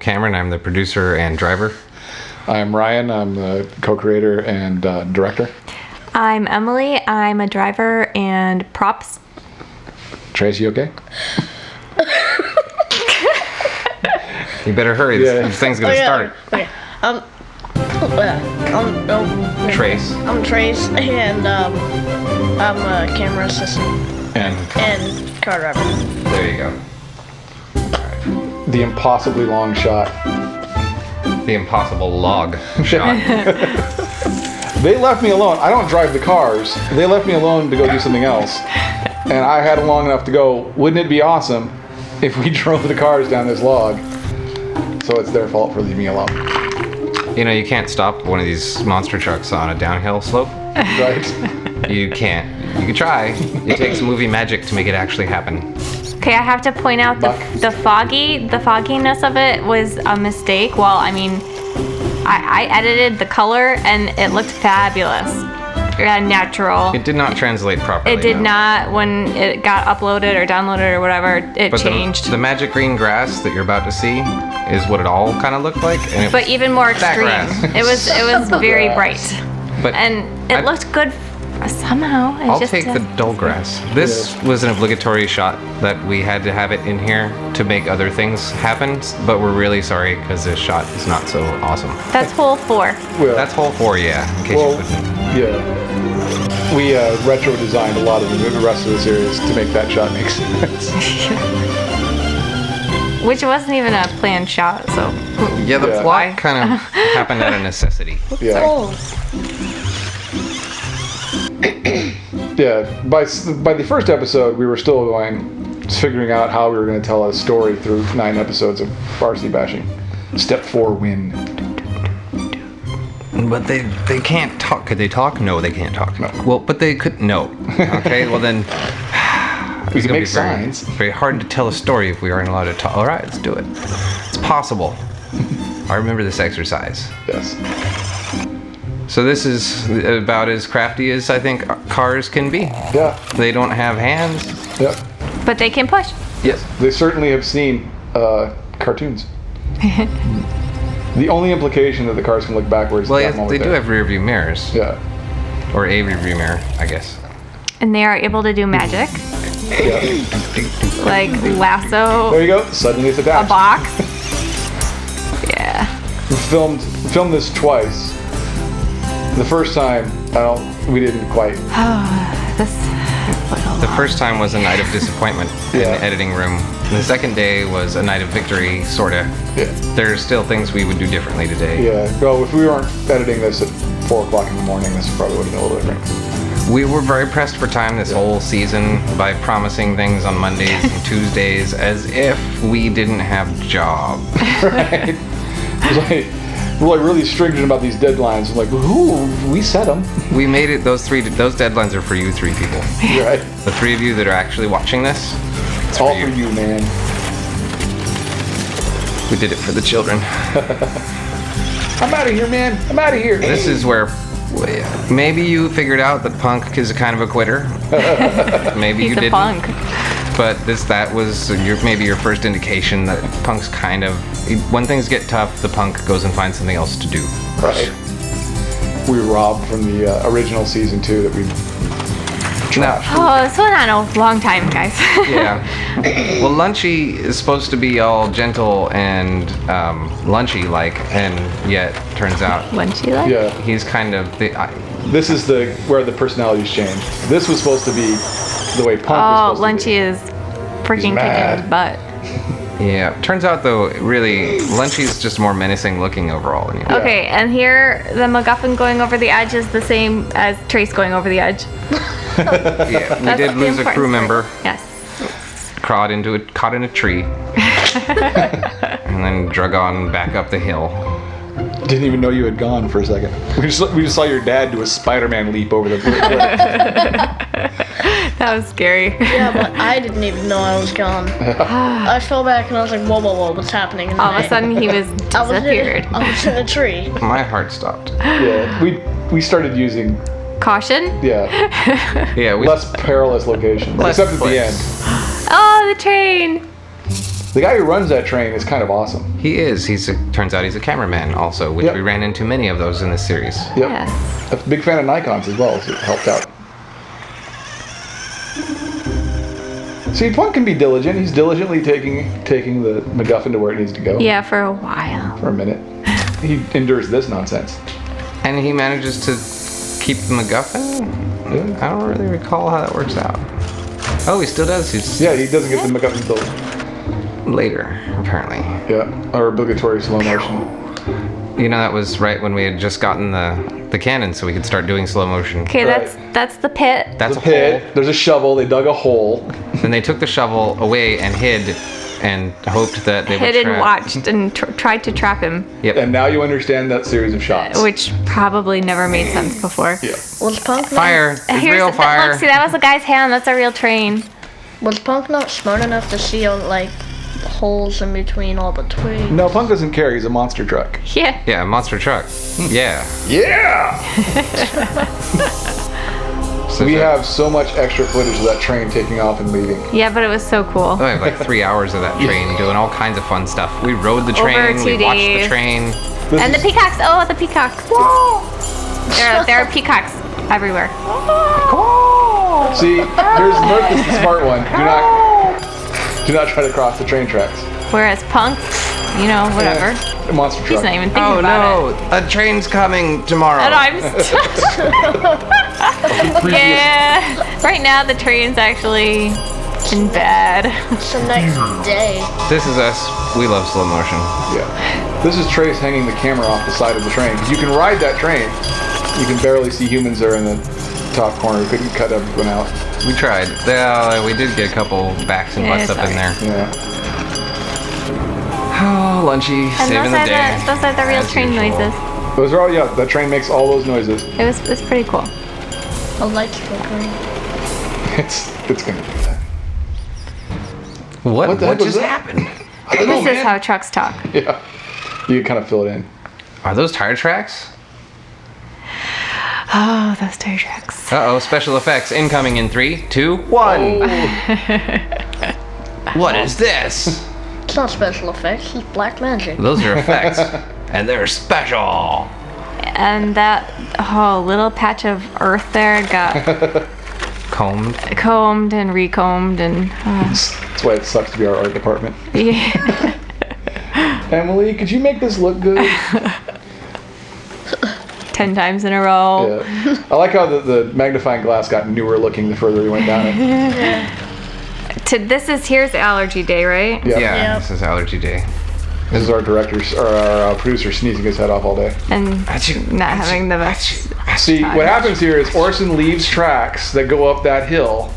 Cameron. I'm the producer and driver. I'm Ryan. I'm the co-creator and director. I'm Emily. I'm a driver and props. Trace, you okay? You better hurry. This thing's gonna start. Okay. Trace. I'm Trace, and I'm a camera assistant And car driver. There you go. the impossibly long shot. The impossible log shot. They left me alone. I don't drive the cars. They left me alone to go do something else. And I had long enough to go, wouldn't it be awesome if we drove the cars down this log? So it's their fault for leaving me alone. You know, you can't stop one of these monster trucks on a downhill slope. Right? You can't. You can try. It takes movie magic to make it actually happen. Okay, I have to point out the fogginess of it was a mistake. Well, I mean, I edited the color and it looked fabulous. Natural. It did not translate properly. It did not when it got uploaded or downloaded or whatever. It changed. The magic green grass that you're about to see is what it all kind of looked like. And But even more extreme. grass. It was very bright. But And it looked good somehow. I'll take the dull grass. This was an obligatory shot that we had to have it in here to make other things happen, but we're really sorry because this shot is not so awesome. That's hole 4. Well, That's hole 4, yeah, in case you couldn't. yeah. We retro designed a lot of the rest of the series to make that shot make sense. Which wasn't even a planned shot, so. Yeah, the Yeah. plot kind of happened out of necessity. Yeah. Oh, Yeah, by the first episode, we were still figuring out how we were going to tell a story through 9 episodes of Varsity Bashing. Step 4, win. But they can't talk. Could they talk? No, they can't talk. No. Well, but they could. No. Okay. Well then, We it's can gonna make be very, signs. very hard to tell a story if we aren't allowed to talk. All right, let's do it. It's possible. I remember this exercise. Yes. So this is about as crafty as I think cars can be. Yeah. They don't have hands. Yep. But they can push. Yes. They certainly have seen cartoons. The only implication that the cars can look backwards. Well, is that yes, moment they do there. have rear view mirrors. Yeah. Or a rear view mirror, I guess. And they are able to do magic. Yeah. Like lasso There you go. Suddenly it's a attached. box. Yeah. We filmed this twice. The first time, we didn't quite. The first time was a night of disappointment in Yeah. the editing room. The second day was a night of victory, sorta. Yeah. There's still things we would do differently today. Yeah. Well, if we weren't editing this at 4 o'clock in the morning, this probably would have been a little different. We were very pressed for time this whole season by promising things on Mondays and Tuesdays as if we didn't have jobs. Right? It's like, we're like really stringent about these deadlines. I'm like, we set them. We made it. Those deadlines are for you 3 people. Right? The 3 of you that are actually watching this. It's all for you, man. We did it for the children. I'm out of here, man. I'm out of here. This is where maybe you figured out that punk is a kind of a quitter. Maybe He's you a didn't. punk. But that was maybe your first indication that punk's kind of, when things get tough, the punk goes and finds something else to do. Right. We robbed from the original season 2 that we trashed. Oh, this went on a long time, guys. Yeah. Well, Lunchy is supposed to be all gentle and Lunchy-like, and yet turns out Lunchy like? Yeah. he's kind of This is where the personalities change. This was supposed to be the way Punk Oh, was supposed Lunchy to is freaking mad. kicking butt. yeah. Turns out though, really, Lunchy's just more menacing looking overall than you. Okay, and here the MacGuffin going over the edge is the same as Trace going over the edge. Yeah, we That's did the lose a crew important member. part. Yes. Caught in a tree, and then drug on back up the hill. be. Didn't even know you had gone for a second. We just saw your dad do a Spider-Man leap over the cliff. That was scary. yeah, but I didn't even know I was gone. I fell back and I was like, whoa, what's happening? And All of a sudden he was I was disappeared. I was in a tree. My heart stopped. Yeah. We started using Caution. Yeah, we less perilous locations, Less except at the place. end. Oh, the train. The guy who runs that train is kind of awesome. He is. Turns out he's a cameraman also, which Yep. we ran into many of those in this series. Yep. Yes. A big fan of Nikons as well, so it helped out. See, Punk can be diligent. He's diligently taking the MacGuffin to where it needs to go. Yeah, for a while. For a minute. He endures this nonsense. And he manages to keep the MacGuffin? Yeah. I don't really recall how that works out. Oh, he still does. He's Yeah, he doesn't get the MacGuffin until later, apparently. our obligatory slow motion. You know, that was right when we had just gotten the cannon, so we could start doing slow motion. Okay, Right. that's the pit. That's The a pit. hole. There's a shovel. They dug a hole. Then they took the shovel away and hid, and hoped that they would Hid and trap. watched and tried to trap him, Yep. And now you understand that series of shots. which probably never made sense before. Yeah. Was Punk Fire. It's real fire. Look, see, that was a guy's hand. That's a real train. Was Punk not smart enough to see like holes in between all the twigs? No, Punk doesn't care. He's a monster truck. Yeah. Yeah, monster truck. Yeah. Yeah! So We have so much extra footage of that train taking off and leaving. Yeah, but it was so cool. I have like 3 hours of that train doing all kinds of fun stuff. We rode the Over train, 2 we watched the days. train. This And the is- peacocks. Oh, the peacocks. Whoa! There are peacocks everywhere. See, there's Murph is the smart one. Do not try to cross the train tracks. Whereas Punk, you know, whatever. A monster truck. He's not even thinking Oh about it. no, a train's coming tomorrow. And I'm yeah. Right now the train's actually in bed. It's the next day. This is us. We love slow motion. Yeah. This is Trace hanging the camera off the side of the train. 'Cause you can ride that train. You can barely see humans there in the top corner. We couldn't cut everyone out. We tried. Yeah, we did get a couple backs and Yeah, butts up in there. sorry. Yeah. Oh, Lunchy, And saving the day. those are the real As train usual. noises. Those are all, yeah, that train makes all those noises. It's pretty cool. A light flickering. It's gonna do that. What What the heck was just that? happened? This is how trucks talk. Yeah. You can kind of fill it in. Are those tire tracks? Oh, those tire tracks. Uh-oh, special effects incoming in 3, 2, 1. What is this? It's not special effects. It's black magic. Those are effects, and they're special. And that little patch of earth there got Combed. combed and recombed and That's why it sucks to be our art department. yeah. Emily, could you make this look good? 10 times in a row. Yeah. I like how the magnifying glass got newer looking the further we went down it. Here's allergy day, right? Yeah. Yeah, Yep. this is allergy day. This is our director's or our producer sneezing his head off all day. And Achoo, not having the best. See, what happens here is Orson leaves tracks that go up that hill,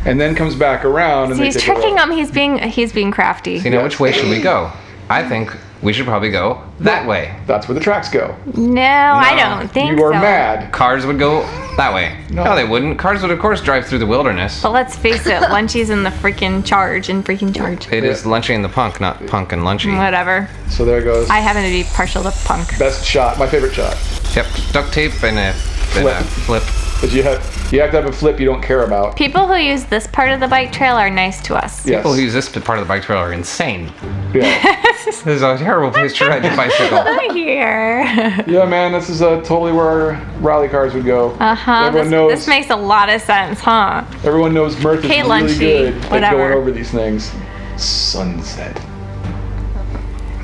and then comes back around and He's they take tricking it up. him. He's being crafty. So, you know, which way should we go? I think we should probably go that way. That's where the tracks go. No, I don't think You are so. mad. Cars would go that way. No. No, they wouldn't. Cars would, of course, drive through the wilderness. But let's face it, Lunchy's in the freaking charge. It is Lunchy and the Punk, not Punk and Lunchy. Whatever. So there goes. I happen to be partial to Punk. Best shot, my favorite shot. Yep, duct tape and a flip. But you have to have a flip you don't care about. People who use this part of the bike trail are nice to us. Yes. People who use this part of the bike trail are insane. Yeah. This is a terrible place to ride your bicycle. Here. Yeah, man, this is totally where our rally cars would go. Uh-huh. Everyone knows. This makes a lot of sense, huh? Everyone knows Mirth is Okay, really Lunchy, good at whatever. going over these things. Sunset.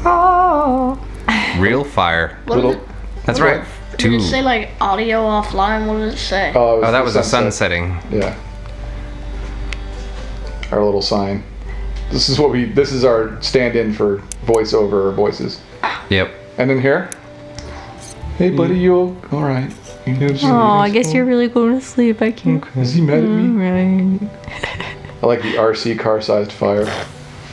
Oh. Real fire. What Little. did That's What? right. Did it say like audio offline? What did it say? Oh, Oh, that the was a sun setting. Yeah. Our little sign. This is our stand-in for voiceover or voices. Yep. And then here. Hey, buddy, you all right? You know, Oh, I guess you're really going to sleep. I can't. Is he mad at me? Right. I like the RC car-sized fire.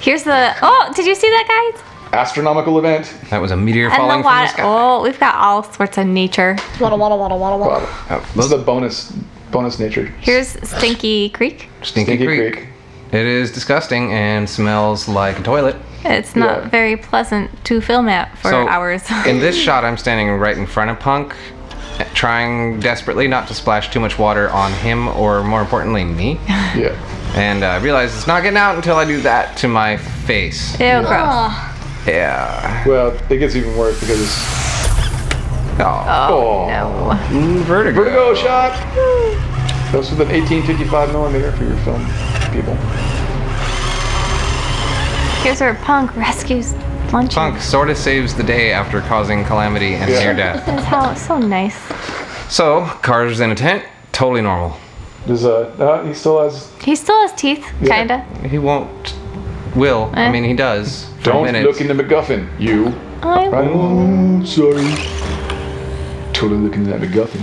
Here's the. Oh, did you see that, guys? Astronomical event. That was a meteor And falling the from the water. sky. Oh, we've got all sorts of nature. Wada wada wada wada wada. Wow. Oh, This is those- the bonus nature. Here's Stinky Creek. Stinky Creek. It is disgusting and smells like a toilet. It's not Yeah. very pleasant to film at for So, hours. In this shot, I'm standing right in front of Punk, trying desperately not to splash too much water on him or, more importantly, me. Yeah. And I realize it's not getting out until I do that to my face. Ew, gross. Oh, Yeah. Well, it gets even worse because Oh. No. Vertigo. vertigo shot. That's with an 1855 millimeter for your film people. Here's where Punk rescues Lunchy. Punk sort of saves the day after causing calamity and Yeah. near death. That's how it's so nice. So, cars in a tent, totally normal. Does he still has? He still has teeth, Yeah. kinda. He will. I mean, he does. For Don't minutes. look in the MacGuffin, you. I Oh, sorry. Totally looking at the MacGuffin.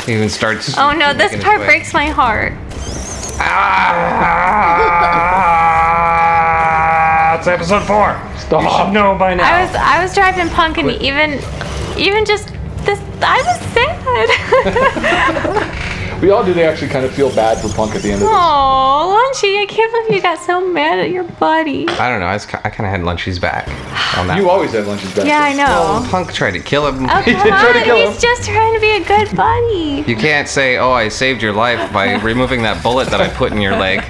He even starts. Oh no, this making his part way. breaks my heart. Ah! It's episode 4. Stop. You should know by now. I was driving Punk and even just this, I was sad. We all do actually kind of feel bad for Punk at the end of this. Oh, Lunchy, I can't believe you got so mad at your buddy. I don't know. I kind of had Lunchy's back on that. You always had Lunch's back. Yeah, I know. Punk tried to kill him. Oh, come try to on, kill him. he's just trying to be a good buddy. You can't say, "Oh, I saved your life by removing that bullet that I put in your leg."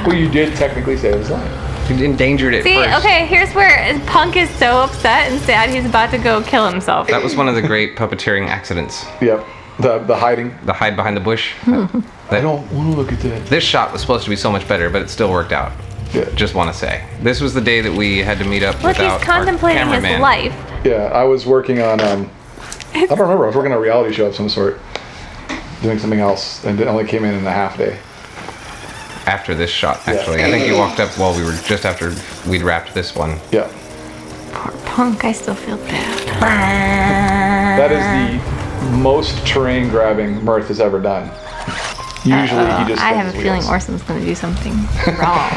Well, you did technically save his life. You endangered it See, first. okay, here's where Punk is so upset and sad he's about to go kill himself. That was one of the great puppeteering accidents. Yep. The hiding. The hide behind the bush. I don't want to look at that. This shot was supposed to be so much better, but it still worked out. Yeah. Just want to say, this was the day that we had to meet up Look, without he's contemplating our his cameraman. life. Yeah, I was working on. I don't remember. I was working on a reality show of some sort, doing something else, and it only came in a half day. After this shot, actually, I think you walked up while we were just after we'd wrapped this one. Yeah. Poor Punk, I still feel bad. That is the most terrain grabbing Mirth has ever done. Usually he just. I have a spins feeling wheels. Orson's gonna do something wrong.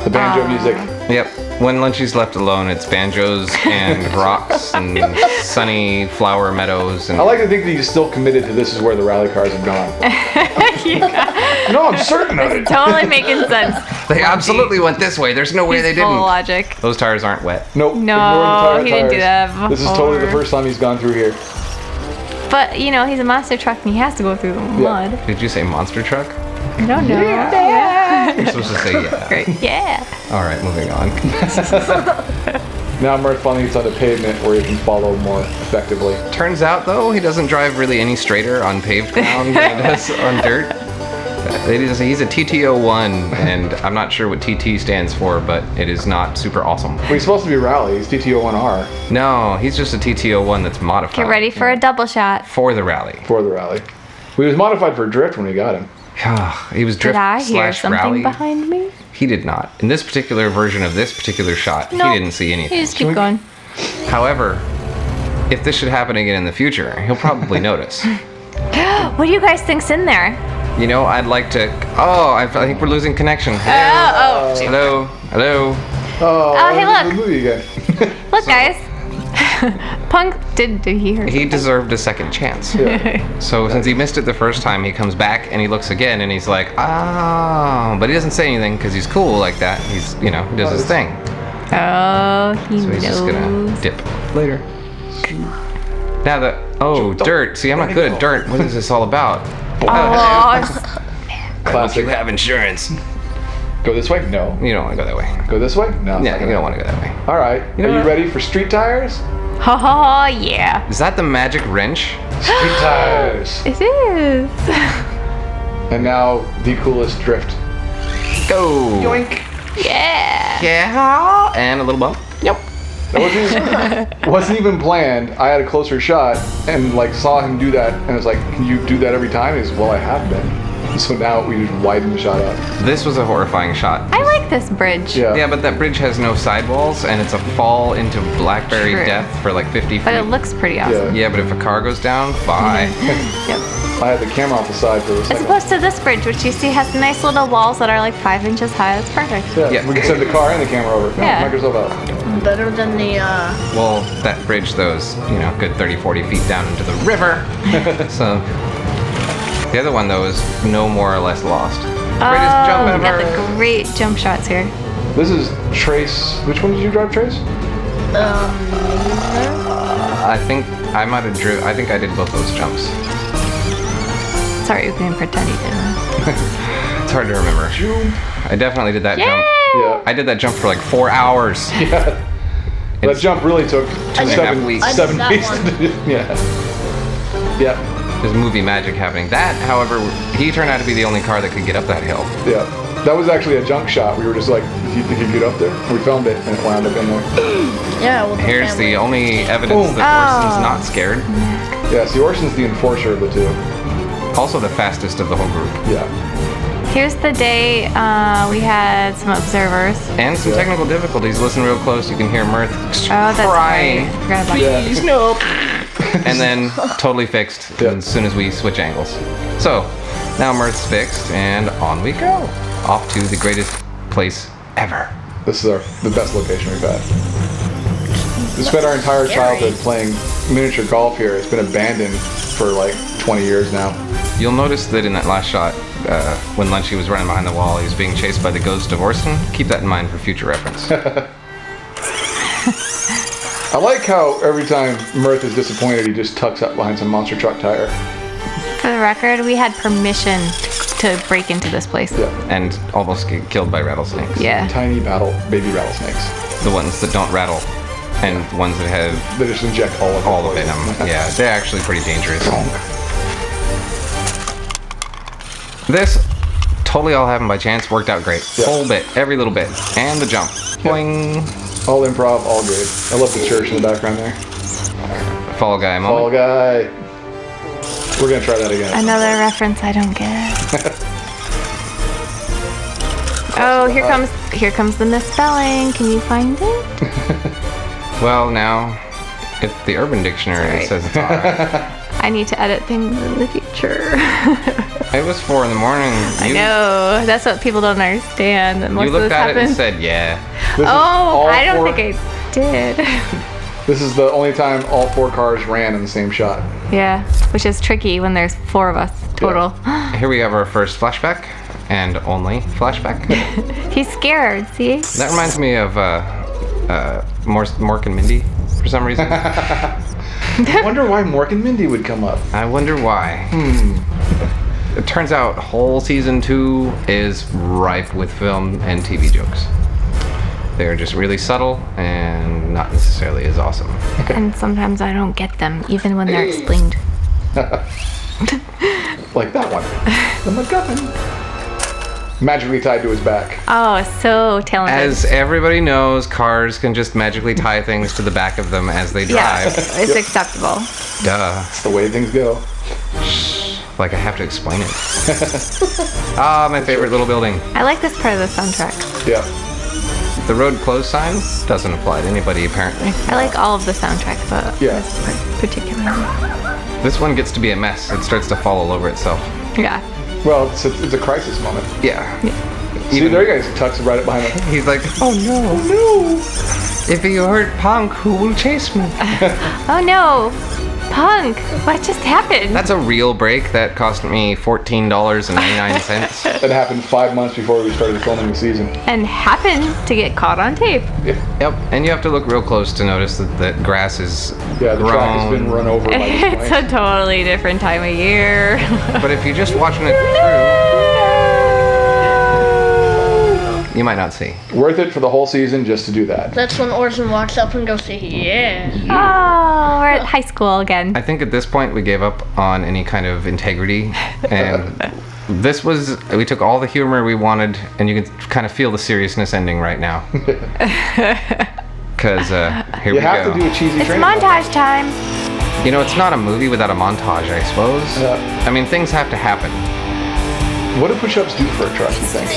The banjo music. Yep. When Lunchy's left alone, it's banjos and rocks and sunny flower meadows and. I like to think that he's still committed to this is where the rally cars have gone. No, I'm certain of it. Totally making sense. They absolutely went this way. There's no way they He's full of didn't. logic. Those tires aren't wet. Nope. No, ignore the he didn't do tires. that This is totally the before. first time he's gone through here. But you know, he's a monster truck and he has to go through the mud. Did you say monster truck? I don't know. Yeah. You're supposed to say yeah. Great. Yeah. All right, moving on. Now Mirth finally gets on the pavement where he can follow more effectively. Turns out, though, he doesn't drive really any straighter on paved ground than he does on dirt. He's a TT01, and I'm not sure what TT stands for, but it is not super awesome. Well, he's supposed to be rally. He's TT01R No, he's just a TT01 that's modified. Get ready for a double shot. For the rally. for the rally. He was modified for drift when we got him. He was drift Did I hear slash something rally. behind me? He did not. In this particular version of this particular shot, No. he didn't see You anything. just keep going. However, if this should happen again in the future, he'll probably notice. What do you guys think's in there? You know, I'd like to. Oh, I think we're losing connection. Oh, Hello, hello. Oh, hey, this is look. the movie again. look, guys. Punk did he hear? He deserved a second chance. Yeah. So since he missed it the first time, he comes back and he looks again and he's like, oh, but he doesn't say anything because he's cool like that. He's, he does his thing. Oh, he So knows. he's just gonna dip later. Now dirt. See, I'm not good at dirt. What is this all about? Oh, Classic. You have insurance. Go this way? No. You don't want to go that way. Go this way? No. Yeah, you don't want to go that way. All right. know Are you what? ready for street tires? oh yeah. Is that the magic wrench? Street tires. It is. And now the coolest drift. Go. Yoink. Yeah. Yeah. And a little bump. Yep. That wasn't even planned. I had a closer shot and saw him do that and was like, can you do that every time? He's well, I have been. And so now we just widen the shot out. This was a horrifying shot. I like this bridge. Yeah. Yeah, but that bridge has no sidewalls, and it's a fall into blackberry True. death for 50 feet. But it looks pretty awesome. Yeah. Yeah, but if a car goes down, bye. Yep. I had the camera off the side for a As second. opposed to this bridge, which you see has nice little walls that are 5 inches high. That's perfect. Yeah, Yeah. we can send the car and the camera over. Yeah. Knock yourself out. Better than the Well, that bridge, though, is, good 30, 40 feet down into the river. So, the other one, though, is no more or less lost. Greatest jump we got ever. the great jump shots here. This is Trace. Which one did you drive, Trace? I think I might have I think I did both those jumps. Sorry, you can pretend you didn't. It's hard to remember. I definitely did that jump. Yeah. I did that jump for like 4 hours. Yeah. That jump really took and a half weeks. I did seven that weeks one. to do. Yeah. Yeah. There's movie magic happening. That, however, he turned out to be the only car that could get up that hill. Yeah. That was actually a junk shot. We were just like, do you think you could get up there? We filmed it and it wound up in there. Yeah. Well, Here's the only evidence Boom. that Orson's not scared. Yeah, see, Orson's the enforcer of the two. Also the fastest of the whole group. Yeah. Here's the day we had some observers. And some Yeah. technical difficulties. Listen real close. You can hear Mirth That's crying. right. I forgot about Yeah. Please, no. And then totally fixed Yeah. as soon as we switch angles. So now Mirth's fixed and on we go. Off to the greatest place ever. This is the best location we've had. We spent our entire childhood playing miniature golf here. It's been abandoned for like 20 years now. You'll notice that in that last shot, when Lunchy was running behind the wall, he was being chased by the ghost of Orson. Keep that in mind for future reference. I like how every time Mirth is disappointed, he just tucks up behind some monster truck tire. For the record, we had permission to break into this place. Yeah. And almost get killed by rattlesnakes. Yeah. Tiny baby rattlesnakes. The ones that don't rattle. And the ones that have They just inject all of all the venom. Yeah, they're actually pretty dangerous. This totally all happened by chance. Worked out great. Yeah. Whole bit. Every little bit. And the jump. Boing. All improv, all good. I love the church in the background there. Fall guy moment. Fall guy. We're gonna try that again. Another reference I don't get. Oh, here comes the misspelling. Can you find it? Well, now, if the Urban Dictionary Sorry. says it's alright. I need to edit things in the future. It was 4 in the morning. I know. That's what people don't understand. That most You of looked this at it and happens. said, yeah. This is all Oh, I don't four- think I did. This is the only time all 4 cars ran in the same shot. Yeah, which is tricky when there's 4 of us total. Here we have our first flashback. And only flashback. He's scared, see? That reminds me of Mork and Mindy for some reason. I wonder why Mork and Mindy would come up. I wonder why. It turns out whole season 2 is ripe with film and TV jokes. They're just really subtle and not necessarily as awesome. And sometimes I don't get them, even when they're explained. Like that one. The MacGuffin. Magically tied to his back. Oh, so talented. As everybody knows, cars can just magically tie things to the back of them as they yeah, drive. it's acceptable. Duh. That's the way things go. Like I have to explain it. Ah, my favorite little building. I like this part of the soundtrack. Yeah. The road closed sign doesn't apply to anybody apparently. I like all of the soundtrack, but Yeah. this part particularly. This one gets to be a mess. It starts to fall all over itself. Yeah. Well, it's a crisis moment. Yeah. See, Even- there you guys tucks right up behind him. He's like, oh no. No! If you hurt Punk, who will chase me? Oh no! Punk! What just happened? That's a real break. That cost me $14.99. That happened 5 months before we started filming the season. And happened to get caught on tape. Yeah, Yep. And you have to look real close to notice that grass is the grown. track has been run over by this It's point. a totally different time of year. But if you're just watching it through, you might not see. Worth it for the whole season just to do that. That's when Orson walks up and goes, yeah. Oh, we're at high school again. I think at this point we gave up on any kind of integrity, and we took all the humor we wanted, and you can kind of feel the seriousness ending right now. Because here You we have go. to do a cheesy It's train. montage time. You know, it's not a movie without a montage, I suppose. Yeah. I mean, things have to happen. What do push-ups do for a truck, you think?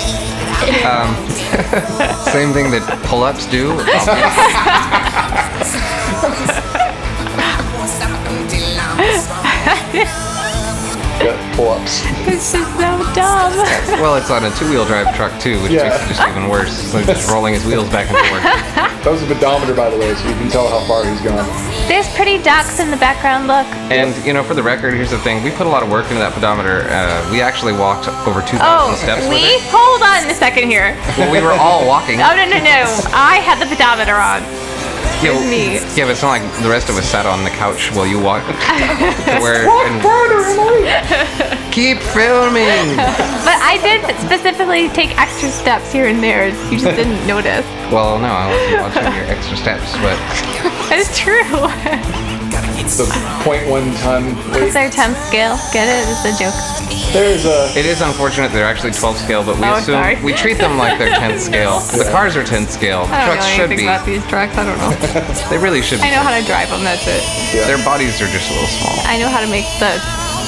Same thing that pull-ups do. Yeah, pull-ups. It's just so dumb. Well, it's on a 2-wheel drive truck too, which Yeah. makes it just even worse. So just rolling his wheels back and forth. That was a pedometer, by the way, so you can tell how far he's gone. There's pretty ducks in the background, look. And you know, for the record, here's the thing: we put a lot of work into that pedometer. We actually walked over 2,000 Oh, steps with we? it. Hold on a second here. Well, we were all walking. Oh, no. I had the pedometer on. Yeah, It's me. Yeah, but it's not like the rest of us sat on the couch while you walked. Keep filming. But I did specifically take extra steps here and there. You just didn't notice. Well, no, I wasn't watching your extra steps, but It's true. The 0.1 ton weight. It's our 10th scale. Get it? It's a joke. There's a. it is unfortunate they're actually 12 scale, but we Oh, assume sorry. we treat them like they're 10th scale. The cars are 10th scale. I don't Trucks know should anything be. about these trucks. I don't know. They really should be. I know how to drive them. That's it. Yeah. Their bodies are just a little small. I know how to make the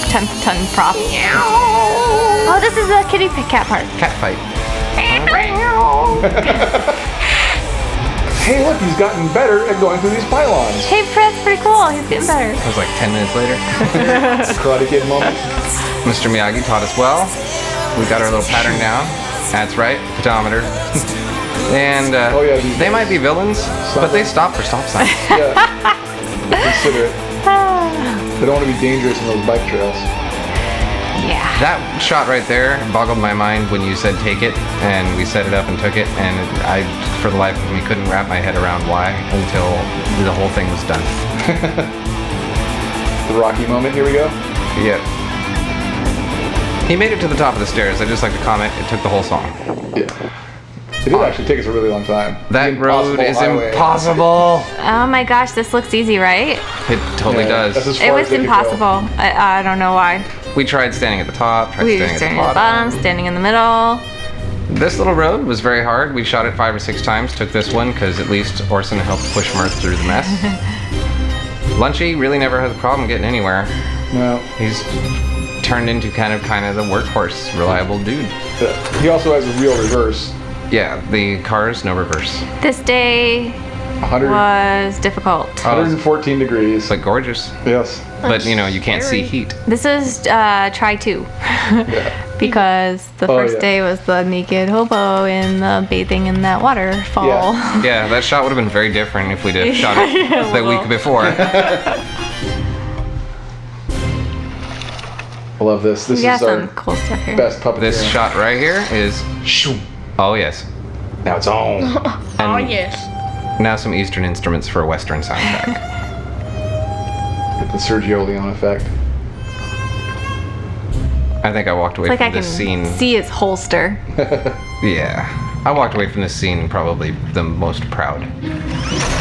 10th ton prop. Oh, this is the kitty cat part. Cat fight. Hey, look, he's gotten better at going through these pylons. Hey, Fred's pretty cool. He's getting better. It was like 10 minutes later. Karate Kid moment. Mr. Miyagi taught us well. We got our little pattern down. That's right, pedometer. And Oh, yeah, these they guys. might be villains, but they stop for stop signs. Yeah. Consider it. They don't want to be dangerous in those bike trails. Yeah. That shot right there boggled my mind when you said take it, and we set it up and took it, and I, for the life of me, couldn't wrap my head around why until the whole thing was done. The Rocky moment, here we go. Yep. He made it to the top of the stairs. I just like to comment, it took the whole song. Yeah. It did actually take us a really long time. That The road impossible is highway. impossible. Oh my gosh, this looks easy, right? It totally Yeah, that's does. as It far was as they could go. impossible. I don't know why. We tried standing at the top, tried We were standing standing at at the the bottom. bottom, standing in the middle. This little road was very hard. We shot it 5 or 6 times. Took this one because at least Orson helped push Mirth through the mess. Lunchy really never has a problem getting anywhere. No. He's turned into kind of the workhorse, reliable dude. He also has a real reverse. Yeah, the cars, no reverse. This day 100, was difficult. 114 degrees. But gorgeous. Yes. But you know, you can't see scary. heat. This is try 2. Because the Oh, first yeah. day was the naked hobo in the bathing in that waterfall. Yeah. Yeah, that shot would have been very different if we'd have shot it the week before. I love this. This We got is our some cool stuff here. best puppet. This shot right here is, oh yes. Now it's on. Oh yes. Now some Eastern instruments for a Western soundtrack. Get the Sergio Leone effect. I think I walked away It's like I from can this scene. see his holster. Yeah. I walked away from this scene probably the most proud.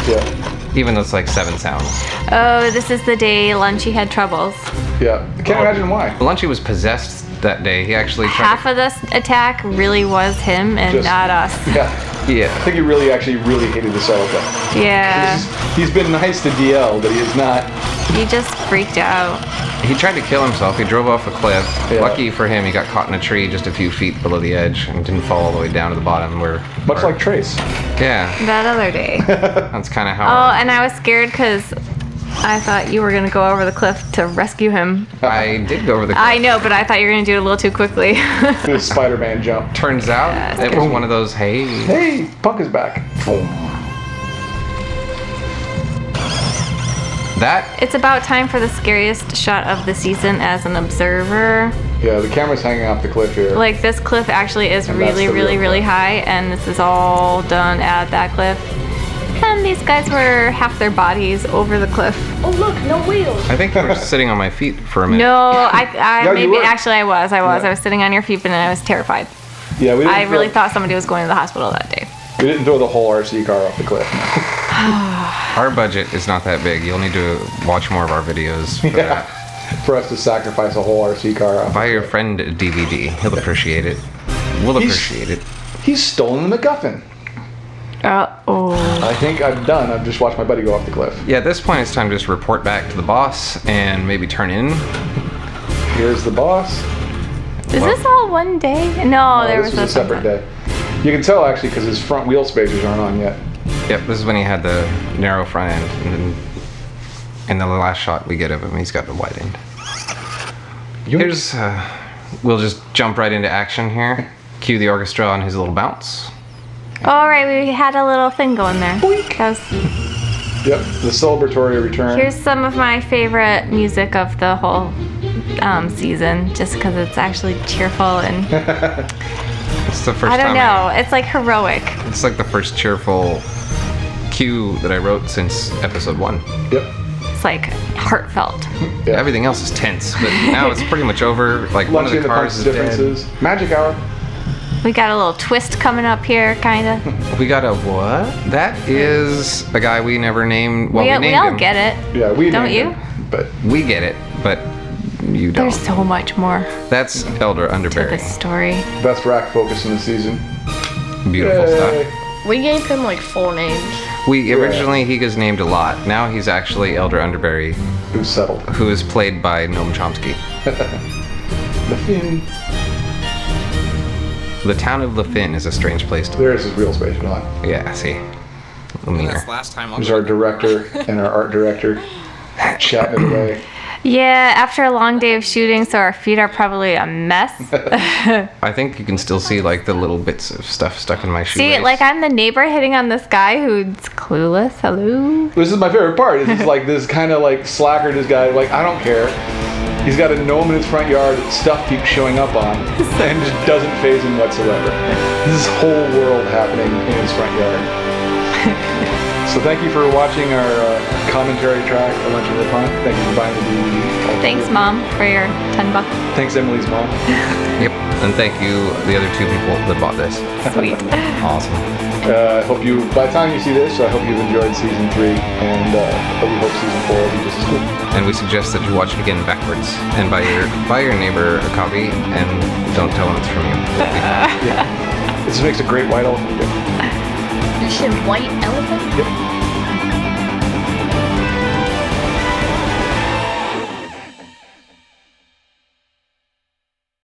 Yeah. Even though it's like 7 sounds. Oh, this is the day Lunchy had troubles. Yeah. I can't imagine why. Lunchy was possessed that day. He actually tried Half of this attack really was him and Just- not us. Yeah. I Yeah. think he really hated the Celica. Yeah. He's been nice to DL, but he is not. He just freaked out. He tried to kill himself. He drove off a cliff. Yeah. Lucky for him, he got caught in a tree just a few feet below the edge and didn't fall all the way down to the bottom where... Much like Trace. Yeah. That other day. That's kind of how... Oh, and I was scared because I thought you were going to go over the cliff to rescue him. I did go over the cliff. I know, but I thought you were going to do it a little too quickly. The Spider-Man jump. Turns out it was one of those, hey... Hey, Punk is back. Boom. That... It's about time for the scariest shot of the season as an observer. Yeah, the camera's hanging off the cliff here. Like, this cliff actually is And that's really, the really, real really cliff. high, and this is all done at that cliff. And these guys were half their bodies over the cliff. Oh look, no wheels. I think you were sitting on my feet for a minute. No, I Yeah, you maybe were. actually I was. Yeah. I was sitting on your feet, and I was terrified. Yeah, we didn't I really throw, thought somebody was going to the hospital that day. we didn't throw the whole RC car off the cliff. Our budget is not that big. You'll need to watch more of our videos for that. For us to sacrifice a whole RC car off. Buy your friend a DVD. He'll appreciate it. We'll He's- appreciate it. He's stolen the MacGuffin. Oh. I think I'm done. I've just watched my buddy go off the cliff. Yeah, at this point, it's time to just report back to the boss and maybe turn in. Here's the boss. Is this all one day? No, there this was was a separate day. You can tell actually because his front wheel spacers aren't on yet. Yep, this is when he had the narrow front end. And then in the last shot we get of him, he's got the wide end. Here's, we'll just jump right into action here. Cue the orchestra on his little bounce. All right, we had a little thing going there. That was- Yep, the celebratory return. here's some of my favorite music of the whole season, just because it's actually cheerful and It's the first I don't time know. It's like heroic. It's like the first cheerful cue that I wrote since episode 1. Yep. It's like heartfelt. Yeah. Everything else is tense, but now it's pretty much over. Like one of Lunchy the and the cars Punch is dead. differences. Magic hour. We got a little twist coming up here, kind of. We got a what? That is a guy we never named. Well, we named we all him. get it. Yeah, we Don't named you? him, but We get it, but you don't. There's so much more That's Elder to Underberry. this story. best rack focus in the season. Beautiful Yay. stuff. We gave him like 4 names. We originally he gets named a lot. Now he's actually Elder Underberry, Who's settled? who is played by Noam Chomsky. The Finn. The town of Lefin is a strange place to live. There's his real space on. Yeah, see. Luminar. Last time. There's our director and our art director chatting it away. Yeah, after a long day of shooting, so our feet are probably a mess. I think you can still see like the little bits of stuff stuck in my shoelace. See, like I'm the neighbor hitting on this guy who's clueless. Hello. This is my favorite part. Is like this kind of like slacker, this guy, like, I don't care. He's got a gnome in his front yard that stuff keeps showing up on and just doesn't faze him whatsoever. This whole world happening in his front yard. So thank you for watching our commentary track, A Lunch with the Pun. Thank you for buying the DVD. Thanks, Mom, for your $10. Thanks, Emily's mom. Yep. And thank you, the other 2 people that bought this. Sweet. Awesome. I hope you, by the time you see this, I hope you've enjoyed season 3, and we hope season 4 will be just as good. And we suggest that you watch it again backwards and buy your neighbor a copy and don't tell him it's from you. This makes a great white elephant. You said white elephant? Yep.